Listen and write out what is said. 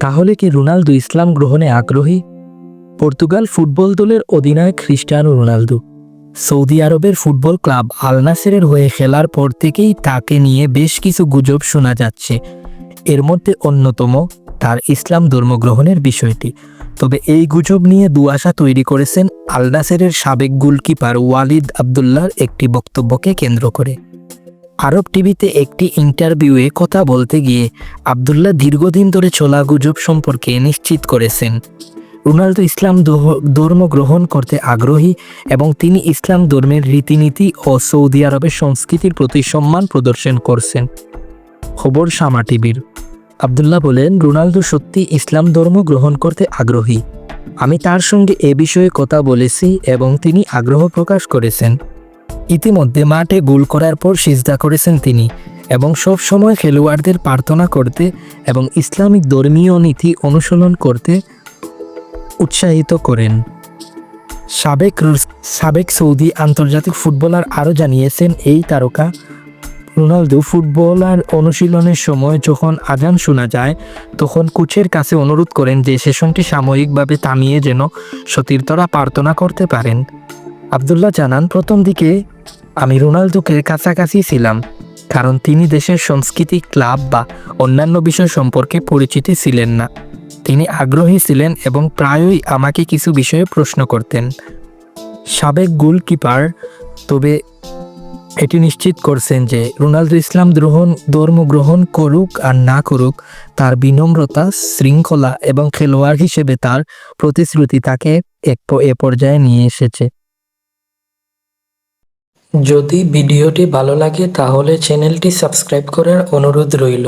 তাহলে কি রোনালদো ইসলাম গ্রহণে আগ্রহী? পর্তুগাল ফুটবল দলের অধিনায়ক ক্রিস্টিয়ানো রোনালদো সৌদি আরবের ফুটবল ক্লাব আল নাসেরের হয়ে খেলার পর থেকেই তাকে নিয়ে বেশ কিছু গুজব শোনা যাচ্ছে। এর মধ্যে অন্যতম তার ইসলাম ধর্ম গ্রহণের বিষয়টি। তবে এই গুজব নিয়ে দুআশা তৈরি করেছেন আল নাসেরের সাবেক গোলকিপার ওয়ালিদ আবদুল্লাহর একটি বক্তব্যকে কেন্দ্র করে। আরব টিভিতে একটি ইন্টারভিউয়ে কথা বলতে গিয়ে আবদুল্লাহ দীর্ঘদিন ধরে চলা গুজব সম্পর্কে নিশ্চিত করেছেন রোনালদো ইসলাম ধর্ম গ্রহণ করতে আগ্রহী এবং তিনি ইসলাম ধর্মের রীতিনীতি ও সৌদি আরবের সংস্কৃতির প্রতি সম্মান প্রদর্শন করছেন। খবর শামা টিভির। আবদুল্লাহ বলেন, রোনালদো সত্যি ইসলাম ধর্ম গ্রহণ করতে আগ্রহী। আমি তার সঙ্গে এ বিষয়ে কথা বলেছি এবং তিনি আগ্রহ প্রকাশ করেছেন। ইতিমধ্যে মাঠে গোল করার পর সিজদা করেছেন তিনি এবং সব সময় খেলোয়াড়দের প্রার্থনা করতে এবং ইসলামিক ধর্মীয় নীতি অনুসরণ করতে উৎসাহিত করেন। সাবেক সৌদি আন্তর্জাতিক ফুটবলার আরও জানিয়েছেন, এই তারকা রোনালদো ফুটবলার অনুশীলনের সময় যখন আজান শোনা যায় তখন কোচের কাছে অনুরোধ করেন যে সেশনটি সাময়িকভাবে থামিয়ে যেন সতীর্থরা প্রার্থনা করতে পারেন। আবদুল্লাহ জানান, প্রথম দিকে আমি রোনালদোকে কাছাকাছি ছিলাম কারণ তিনি দেশের সংস্কৃতি, ক্লাব বা অন্যান্য বিষয় সম্পর্কে পরিচিতি ছিলেন না। তিনি আগ্রহী ছিলেন এবং প্রায়ই আমাকে কিছু বিষয়ে প্রশ্ন করতেন। সাবেক গোলকিপার তবে এটি নিশ্চিত করছেন যে রোনালদো ইসলাম ধর্ম গ্রহণ করুক আর না করুক, তার বিনম্রতা, শৃঙ্খলা এবং খেলোয়াড় হিসেবে তার প্রতিশ্রুতি তাকে এ পর্যায়ে নিয়ে এসেছে। যদি ভিডিওটি ভালো লাগে তাহলে চ্যানেলটি সাবস্ক্রাইব করার অনুরোধ রইল।